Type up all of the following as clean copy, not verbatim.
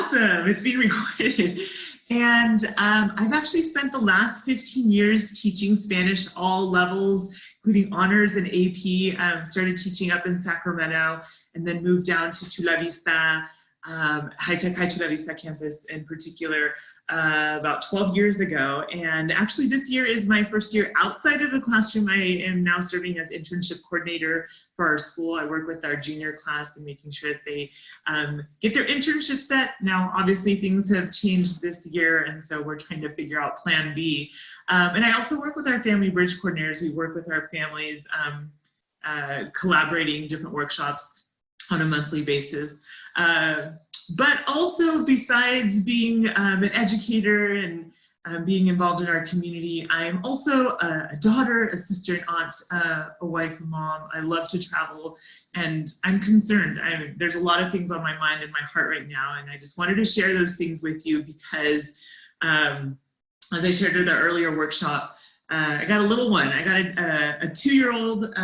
awesome. It's being recorded. And I've actually spent the last 15 years teaching Spanish all levels, including honors and AP. Started teaching up in Sacramento and then moved down to Chula Vista, high-tech High Chula Vista campus in particular, about 12 years ago. And actually this year is my first year outside of the classroom. I am now serving as internship coordinator for our school. I work with our junior class and making sure that they get their internship set. Now, obviously things have changed this year, and so we're trying to figure out plan B. And I also work with our family bridge coordinators. We work with our families, collaborating different workshops on a monthly basis. But also, besides being an educator and being involved in our community, I'm also a daughter, a sister, an aunt, a wife, a mom. I love to travel, and I'm concerned. There's a lot of things on my mind and my heart right now, and I just wanted to share those things with you because, as I shared in the earlier workshop, I got a little one. I got a 2-year-old.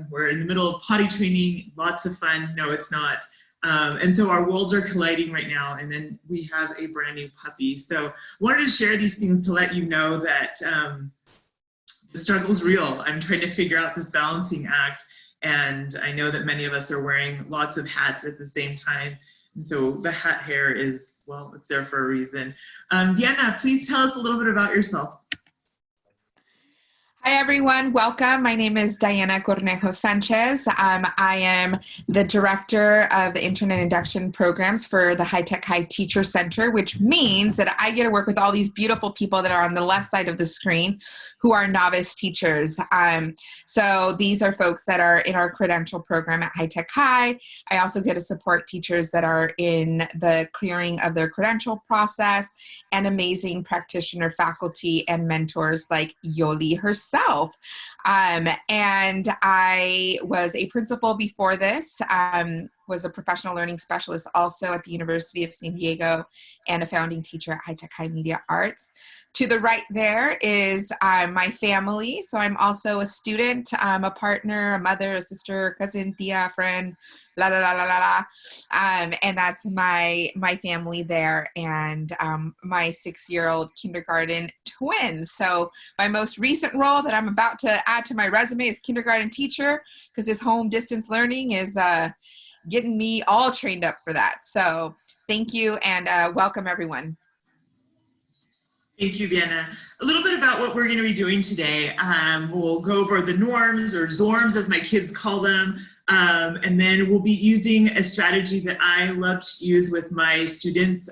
We're in the middle of potty training. Lots of fun. No, it's not. And so our worlds are colliding right now, and then we have a brand new puppy. So I wanted to share these things to let you know that the struggle's real. I'm trying to figure out this balancing act, and I know that many of us are wearing lots of hats at the same time. And so the hat hair is, well, it's there for a reason. Diana, please tell us a little bit about yourself. Hi, everyone. Welcome. My name is Diana Cornejo Sanchez. I am the director of the Intern and Induction Programs for the High Tech High Teacher Center, which means that I get to work with all these beautiful people that are on the left side of the screen who are novice teachers. So these are folks that are in our credential program at High Tech High. I also get to support teachers that are in the clearing of their credential process, and amazing practitioner faculty and mentors like Yoli herself. And I was a principal before this, was a professional learning specialist also at the University of San Diego, and a founding teacher at High Tech High Media Arts. To the right there is my family. So I'm also a student, a partner, a mother, a sister, cousin, tia, friend, la la la la la la. And that's my family there, and my 6-year-old kindergarten twins. So my most recent role that I'm about to add to my resume is kindergarten teacher, because this home distance learning is getting me all trained up for that. So thank you, and welcome everyone. Thank you, Diana. A little bit about what we're going to be doing today. We'll go over the norms, or ZORMs as my kids call them, and then we'll be using a strategy that I love to use with my students.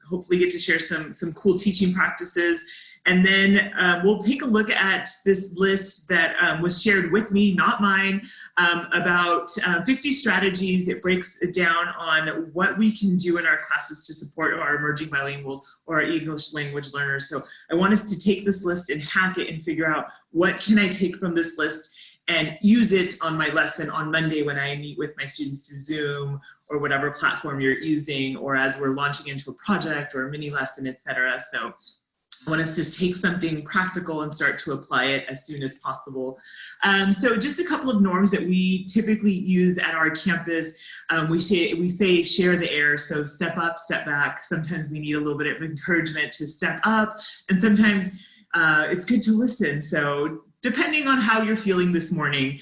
Hopefully get to share some cool teaching practices. And then we'll take a look at this list that was shared with me, not mine, about 50 strategies. It breaks it down on what we can do in our classes to support our emerging bilinguals or our English language learners. So I want us to take this list and hack it and figure out, what can I take from this list and use it on my lesson on Monday when I meet with my students through Zoom or whatever platform you're using, or as we're launching into a project or a mini lesson, etc. So I want us to take something practical and start to apply it as soon as possible. So just a couple of norms that we typically use at our campus. We say share the air, so step up, step back. Sometimes we need a little bit of encouragement to step up, and sometimes it's good to listen. So depending on how you're feeling this morning,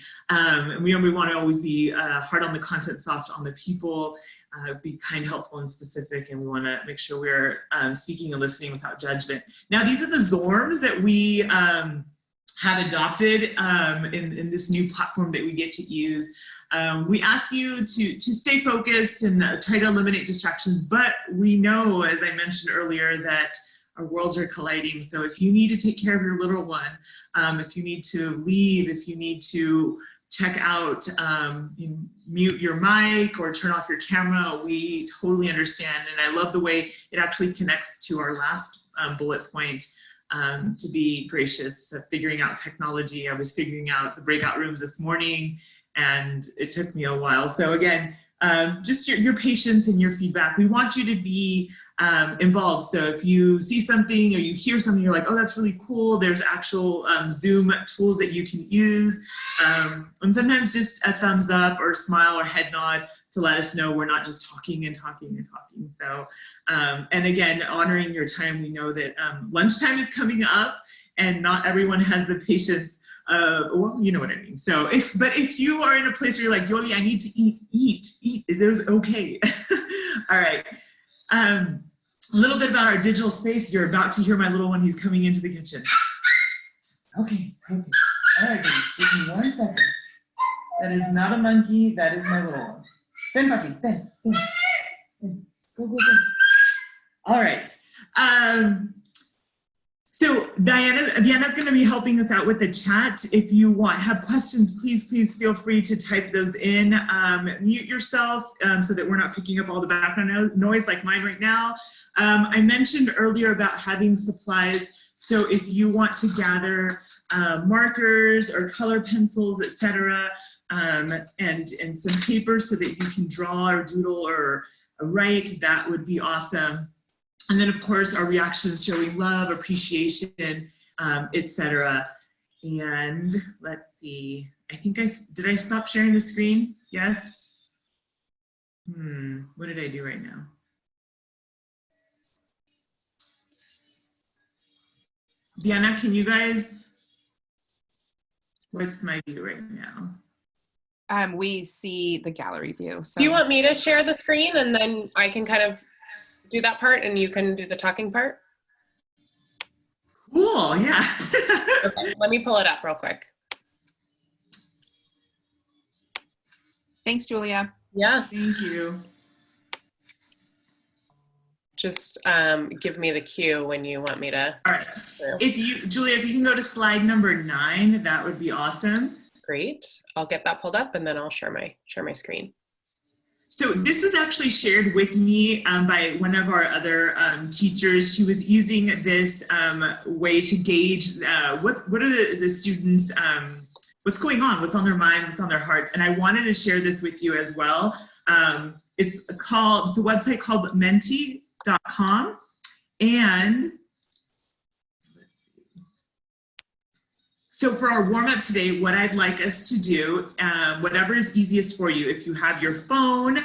we want to always be hard on the content, soft on the people. Be kind, helpful, and specific, and we want to make sure we're speaking and listening without judgment. Now, these are the ZORMs that we have adopted in this new platform that we get to use. We ask you to stay focused and try to eliminate distractions, but we know, as I mentioned earlier, that our worlds are colliding. So if you need to take care of your little one, if you need to leave, if you need to check out, mute your mic or turn off your camera, we totally understand. And I love the way it actually connects to our last bullet point, to be gracious at figuring out technology. I was figuring out the breakout rooms this morning, and it took me a while. So again, just your patience and your feedback. We want you to be involved. So if you see something or you hear something, you're like, oh, that's really cool. There's actual Zoom tools that you can use. And sometimes just a thumbs up or smile or head nod to let us know we're not just talking and talking and talking. So, and again, honoring your time, we know that lunchtime is coming up and not everyone has the patience. Well, you know what I mean. So, but if you are in a place where you're like, Yoli, I need to eat, it is okay. All right. A little bit about our digital space. You're about to hear my little one. He's coming into the kitchen. Okay, perfect. All right, give me 1 second. That is not a monkey. That is my little one. Ven, Papi, ven. Go, go, go. All right. So Diana's going to be helping us out with the chat. If you have questions, please feel free to type those in. Mute yourself so that we're not picking up all the background noise like mine right now. I mentioned earlier about having supplies. So if you want to gather markers or color pencils, etc., and some paper so that you can draw or doodle or write, that would be awesome. And then, of course, our reactions showing love, appreciation, etc. And let's see. I think did I stop sharing the screen? Yes? What did I do right now? Diana, can you guys? What's my view right now? We see the gallery view. So. Do you want me to share the screen and then I can kind of do that part and you can do the talking part? Cool, yeah. Okay, let me pull it up real quick. Thanks, Julia. Yeah. Thank you. Just give me the cue when you want me to. All right. Julia, if you can go to slide number 9, that would be awesome. Great. I'll get that pulled up and then I'll share my screen. So this was actually shared with me by one of our other teachers. She was using this way to gauge what are the students, what's going on, what's on their minds, what's on their hearts. And I wanted to share this with you as well. It's a website called menti.com. And so for our warm up today, what I'd like us to do, whatever is easiest for you, if you have your phone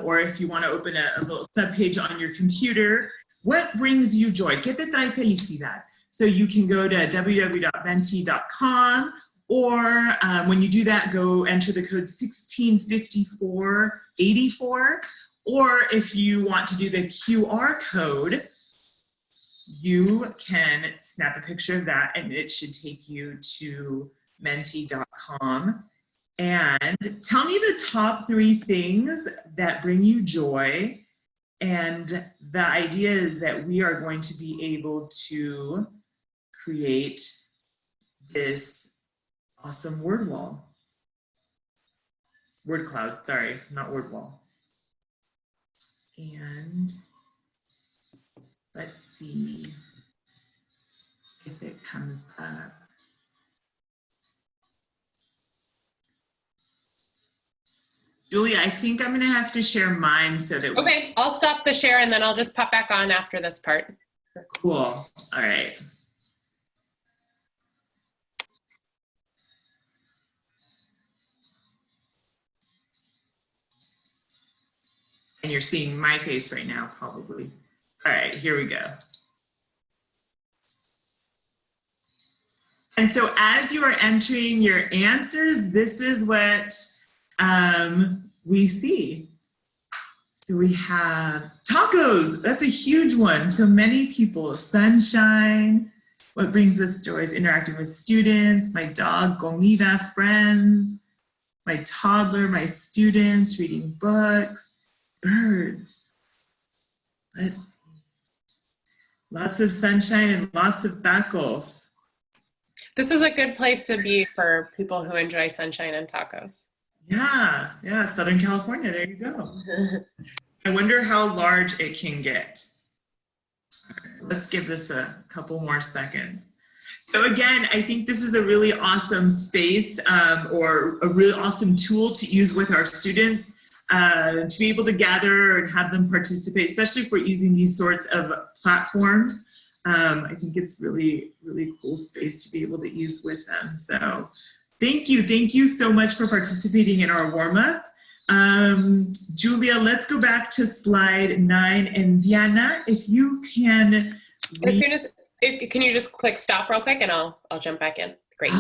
or if you want to open a little subpage on your computer, what brings you joy? ¿Qué te trae felicidad? So you can go to www.menti.com or when you do that, go enter the code 165484. Or if you want to do the QR code, you can snap a picture of that and it should take you to menti.com. And tell me the top 3 things that bring you joy. And the idea is that we are going to be able to create this awesome word cloud, sorry, not word wall. And let's see if it comes up. Julia, I think I'm going to have to share mine so that Okay, I'll stop the share and then I'll just pop back on after this part. Cool. All right. And you're seeing my face right now, probably. All right, here we go. And so as you are entering your answers, this is what we see. So we have tacos. That's a huge one. So many people. Sunshine. What brings us joy is interacting with students. My dog, comida, friends. My toddler, my students, reading books. Birds. Let's see. Lots of sunshine and lots of tacos. This is a good place to be for people who enjoy sunshine and tacos. Yeah, Southern California, there you go. I wonder how large it can get. Let's give this a couple more seconds. So again, I think this is a really awesome space or a really awesome tool to use with our students to be able to gather and have them participate, especially if we're using these sorts of platforms. I think it's really, really cool space to be able to use with them. So thank you so much for participating in our warm-up. Julia, let's go back to slide 9. And Diana, if you can As soon as, can you just click stop real quick and I'll jump back in. Great.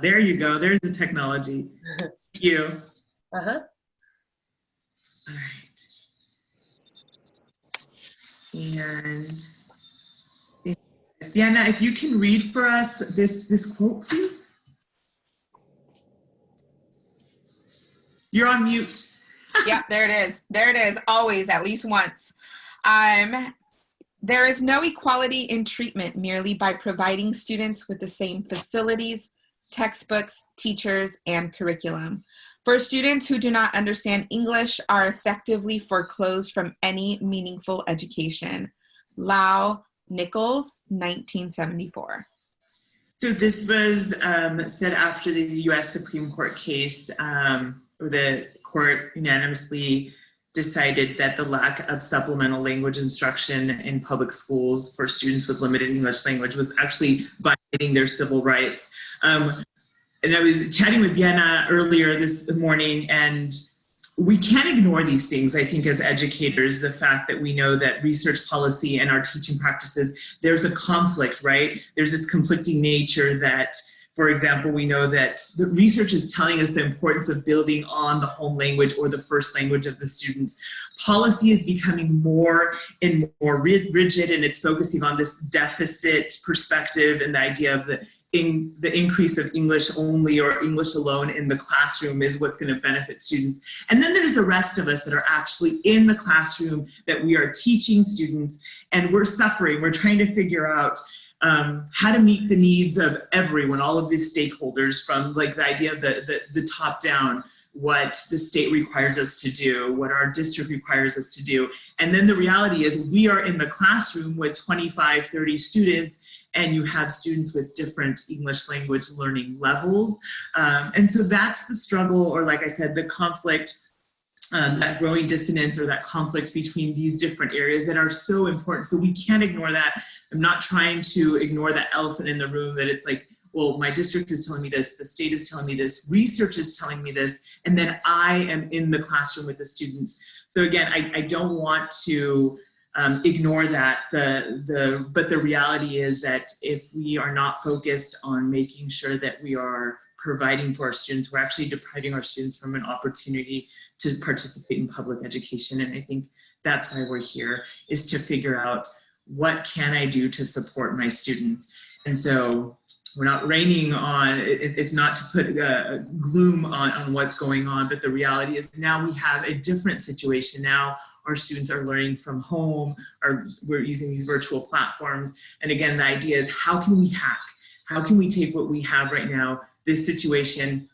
There you go. There's the technology. Thank you. Uh-huh. All right. And Diana, if you can read for us this quote, please. You're on mute. Yep, there it is. There it is. Always, at least once. There is no equality in treatment merely by providing students with the same facilities, textbooks, teachers, and curriculum. For students who do not understand English are effectively foreclosed from any meaningful education. Lau Nichols, 1974. So this was said after the U.S. Supreme Court case, where the court unanimously decided that the lack of supplemental language instruction in public schools for students with limited English language was actually violating their civil rights. And I was chatting with Vienna earlier this morning, and we can't ignore these things, I think, as educators, the fact that we know that research policy and our teaching practices, there's a conflict, right? There's this conflicting nature that, for example, we know that the research is telling us the importance of building on the home language or the first language of the students. Policy is becoming more and more rigid, and it's focusing on this deficit perspective and the idea of the increase of English only or English alone in the classroom is what's going to benefit students. And then there's the rest of us that are actually in the classroom, that we are teaching students, and we're suffering. We're trying to figure out how to meet the needs of everyone, all of these stakeholders, from like the idea of the top down, what the state requires us to do, what our district requires us to do. And then the reality is we are in the classroom with 25, 30 students, and you have students with different English language learning levels. And so that's the struggle, or like I said, the conflict, that growing dissonance or that conflict between these different areas that are so important. So we can't ignore that. I'm not trying to ignore that elephant in the room, that it's like, well, my district is telling me this, the state is telling me this, research is telling me this, and then I am in the classroom with the students. So again, I don't want to ignore that, but the reality is that if we are not focused on making sure that we are providing for our students, we're actually depriving our students from an opportunity to participate in public education. And I think that's why we're here, is to figure out what can I do to support my students. And so we're not raining on, it's not to put gloom on what's going on, but the reality is now we have a different situation. Now our students are learning from home, or we're using these virtual platforms. And again, the idea is, how can we hack? How can we take what we have right now, this situation,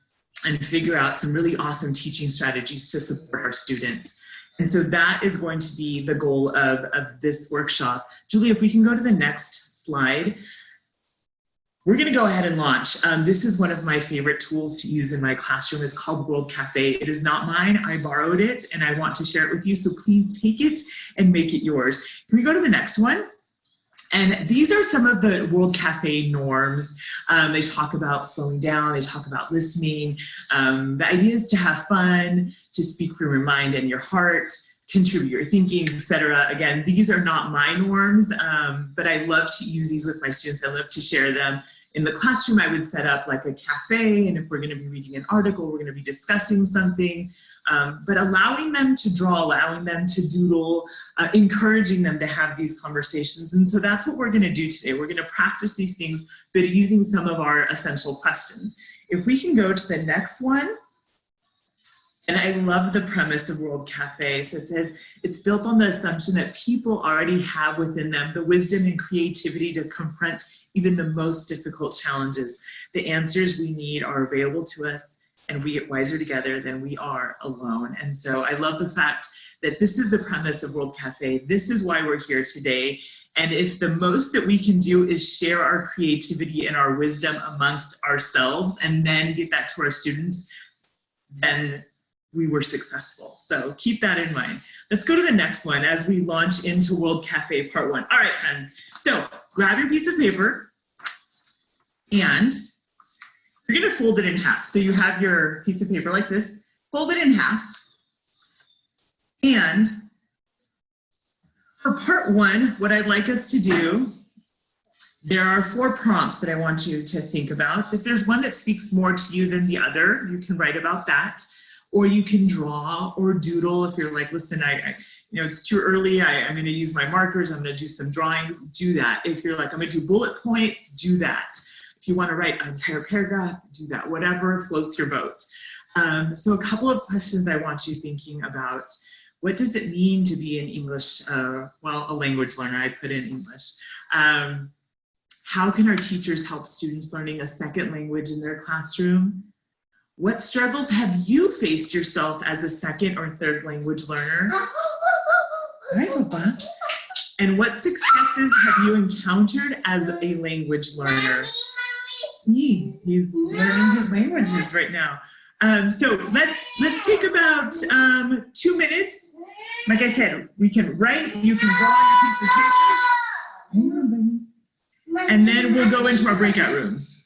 and figure out some really awesome teaching strategies to support our students? And so that is going to be the goal of this workshop. Julie, if we can go to the next slide. We're going to go ahead and launch. This is one of my favorite tools to use in my classroom. It's called World Cafe. It is not mine. I borrowed it, and I want to share it with you. So please take it and make it yours. Can we go to the next one? And these are some of the World Cafe norms. They talk about slowing down. They talk about listening. The idea is to have fun, to speak from your mind and your heart, contribute your thinking, etc. Again, these are not my norms, but I love to use these with my students. I love to share them. In the classroom, I would set up like a cafe, and if we're going to be reading an article, we're going to be discussing something, but allowing them to draw, allowing them to doodle, encouraging them to have these conversations. And so that's what we're going to do today. We're going to practice these things, but using some of our essential questions. If we can go to the next one. And I love the premise of World Cafe. So it says it's built on the assumption that people already have within them the wisdom and creativity to confront even the most difficult challenges. The answers we need are available to us, and we get wiser together than we are alone. And so I love the fact that this is the premise of World Cafe. This is why we're here today. And if the most that we can do is share our creativity and our wisdom amongst ourselves and then get that to our students, then we were successful. So keep that in mind. Let's go to the next one as we launch into World Cafe Part 1. All right, friends. So grab your piece of paper, and you're gonna fold it in half. So you have your piece of paper like this, fold it in half. And for part one, what I'd like us to do, there are 4 prompts that I want you to think about. If there's one that speaks more to you than the other, you can write about that, or you can draw or doodle. If you're like, listen, you know, it's too early, I'm gonna use my markers, I'm gonna do some drawing, do that. If you're like, I'm gonna do bullet points, do that. If you wanna write an entire paragraph, do that. Whatever floats your boat. So a couple of questions I want you thinking about. What does it mean to be an English, well, a language learner, I put in English. How can our teachers help students learning a second language in their classroom? What struggles have you faced yourself as a second or third language learner? Hi, Papa. And what successes have you encountered as a language learner? He's learning his languages right now. So let's take about 2 minutes. Like I said, we can write, you can draw on a piece of paper. And then we'll go into our breakout rooms.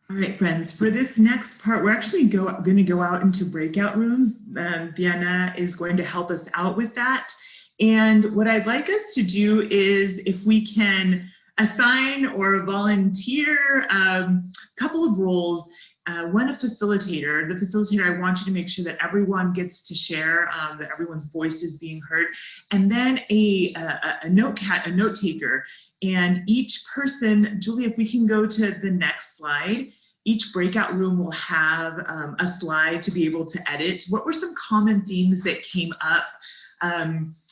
All right, friends, for this next part, we're actually going to go out into breakout rooms. Diana is going to help us out with that. And what I'd like us to do is, if we can assign or volunteer a couple of roles. One, a facilitator. The facilitator, I want you to make sure that everyone gets to share, that everyone's voice is being heard. And then a note taker. And each person, Julie, if we can go to the next slide, each breakout room will have a slide to be able to edit. What were some common themes that came up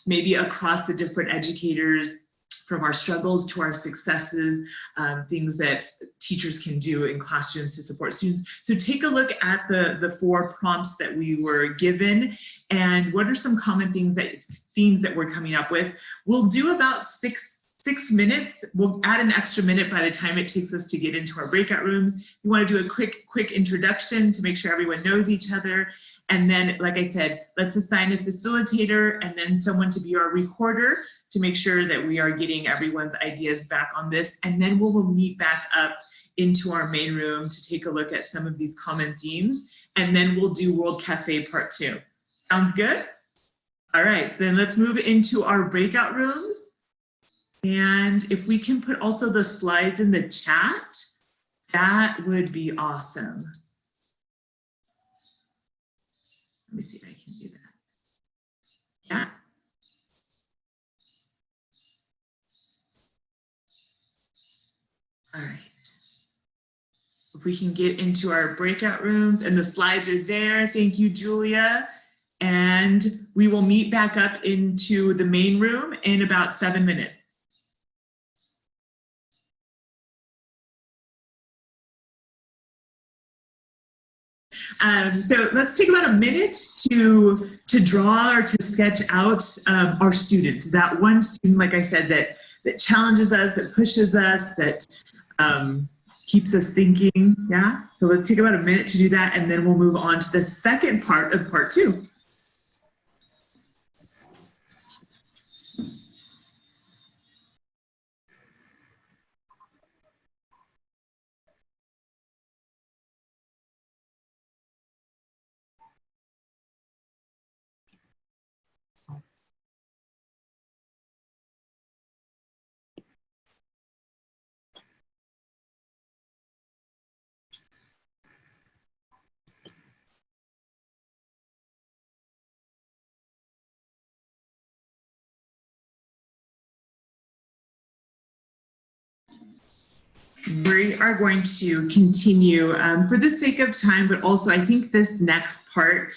maybe across the different educators, from our struggles to our successes, things that teachers can do in classrooms to support students. So take a look at the 4 prompts that we were given, and what are some common themes that we're coming up with. We'll do about six minutes. We'll add an extra minute by the time it takes us to get into our breakout rooms. You want to do a quick introduction to make sure everyone knows each other. And then, like I said, let's assign a facilitator and then someone to be our recorder to make sure that we are getting everyone's ideas back on this. And then we'll meet back up into our main room to take a look at some of these common themes. And then we'll do World Cafe Part 2. Sounds good? All right, then let's move into our breakout rooms. And if we can put also the slides in the chat, that would be awesome. Let me see if I can do that. Yeah. If we can get into our breakout rooms, and the slides are there. Thank you, Julia. And we will meet back up into the main room in about 7 minutes. So let's take about a minute to draw or to sketch out our student. That one student, like I said, that challenges us, that pushes us, that keeps us thinking. Yeah. So let's take about a minute to do that, and then we'll move on to the second part of part 2. We are going to continue for the sake of time, but also I think this next part,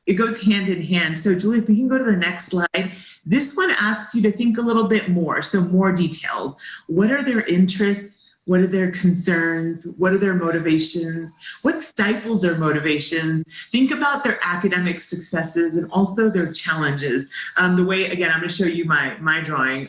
it goes hand in hand. So Julie, if we can go to the next slide. This one asks you to think a little bit more, so more details. What are their interests? What are their concerns? What are their motivations? What stifles their motivations? Think about their academic successes and also their challenges. The way, again, I'm going to show you my drawing.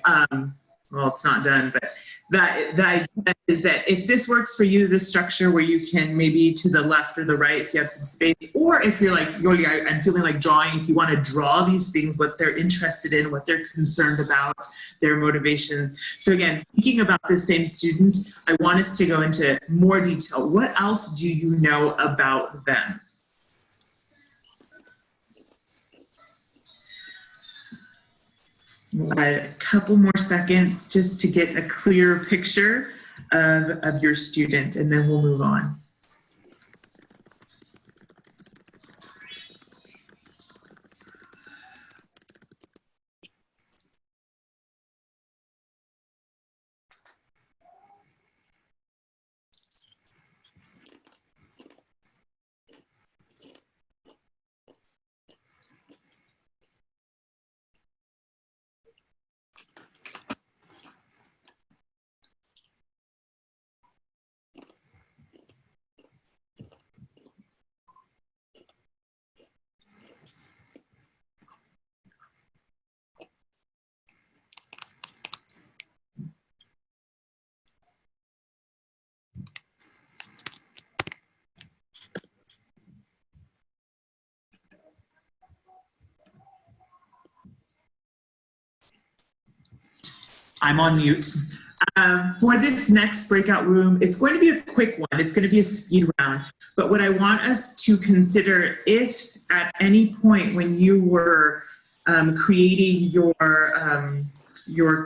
Well, it's not done, but the idea is that if this works for you, this structure where you can maybe to the left or the right, if you have some space, or if you're like, Yoli, I'm feeling like drawing, if you want to draw these things, what they're interested in, what they're concerned about, their motivations. So again, thinking about this same student, I want us to go into more detail. What else do you know about them? A couple more seconds just to get a clear picture of your student, and then we'll move on. I'm on mute. For this next breakout room, it's going to be a quick one. It's going to be a speed round. But what I want us to consider, if at any point when you were creating your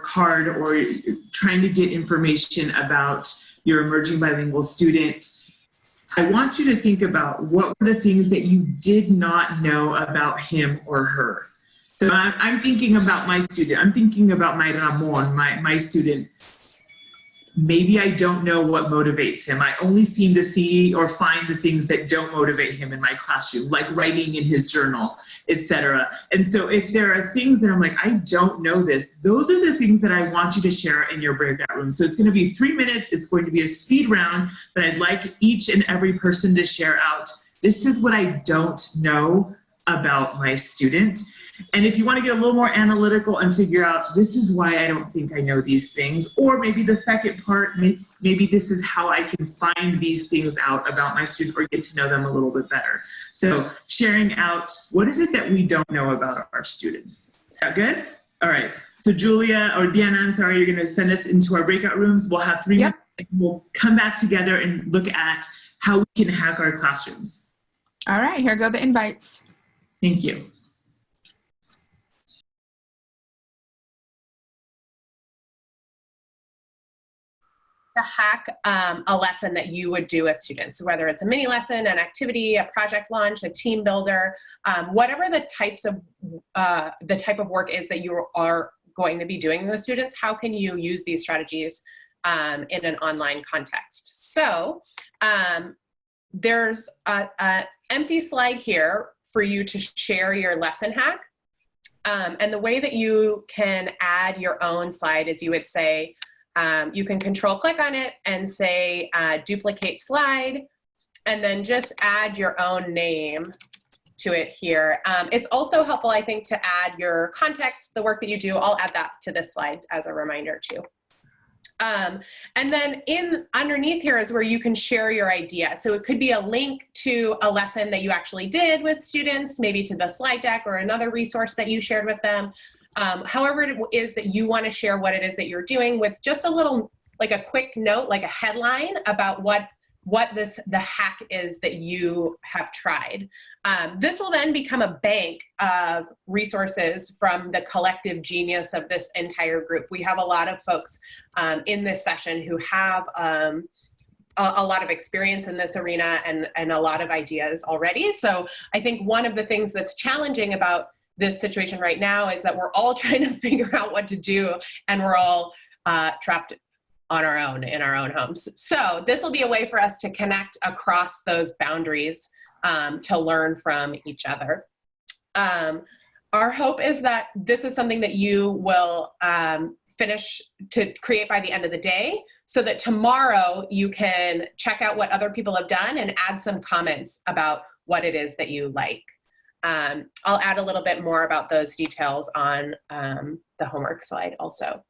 card or trying to get information about your emerging bilingual student, I want you to think about what were the things that you did not know about him or her. So I'm thinking about my student. I'm thinking about my Ramon, my student. Maybe I don't know what motivates him. I only seem to see or find the things that don't motivate him in my classroom, like writing in his journal, etc. And so if there are things that I'm like, I don't know this, those are the things that I want you to share in your breakout room. So it's going to be 3 minutes. It's going to be a speed round, but I'd like each and every person to share out, this is what I don't know about my student. And if you want to get a little more analytical and figure out, this is why I don't think I know these things, or maybe the second part, maybe this is how I can find these things out about my student or get to know them a little bit better. So sharing out, what is it that we don't know about our students? Is that good? All right. So Julia, or Diana, I'm sorry, you're going to send us into our breakout rooms. We'll have 3 minutes. We'll come back together and look at how we can hack our classrooms. All right, here go the invites. Thank you. To hack a lesson that you would do as students, so whether it's a mini lesson, an activity, a project launch, a team builder, whatever the type of work is that you are going to be doing with students, how can you use these strategies in an online context? So There's an empty slide here for you to share your lesson hack. And the way that you can add your own slide is you would say, you can control click on it and say duplicate slide, and then just add your own name to it here. It's also helpful, I think, to add your context, the work that you do. I'll add that to this slide as a reminder too. And then underneath here is where you can share your idea. So it could be a link to a lesson that you actually did with students, maybe to the slide deck or another resource that you shared with them. However it is that you want to share what it is that you're doing, with just a little, like a quick note, like a headline about what the hack is that you have tried. This will then become a bank of resources from the collective genius of this entire group. We have a lot of folks in this session who have a lot of experience in this arena and a lot of ideas already. So I think one of the things that's challenging about this situation right now is that we're all trying to figure out what to do, and we're all trapped on our own in our own homes. So this will be a way for us to connect across those boundaries to learn from each other. Our hope is that this is something that you will finish to create by the end of the day, so that tomorrow you can check out what other people have done and add some comments about what it is that you like. I'll add a little bit more about those details on the homework slide also.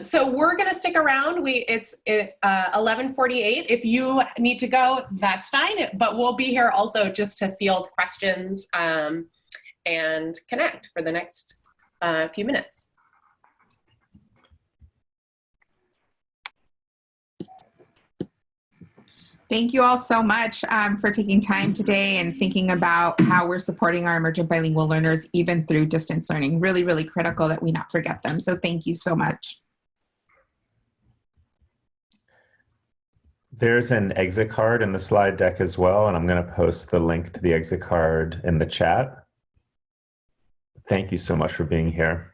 So we're going to stick around. It's 11:48. If you need to go, that's fine. But we'll be here also just to field questions and connect for the next few minutes. Thank you all so much for taking time today and thinking about how we're supporting our emergent bilingual learners even through distance learning. Really, really critical that we not forget them. So thank you so much. There's an exit card in the slide deck as well, and I'm going to post the link to the exit card in the chat. Thank you so much for being here.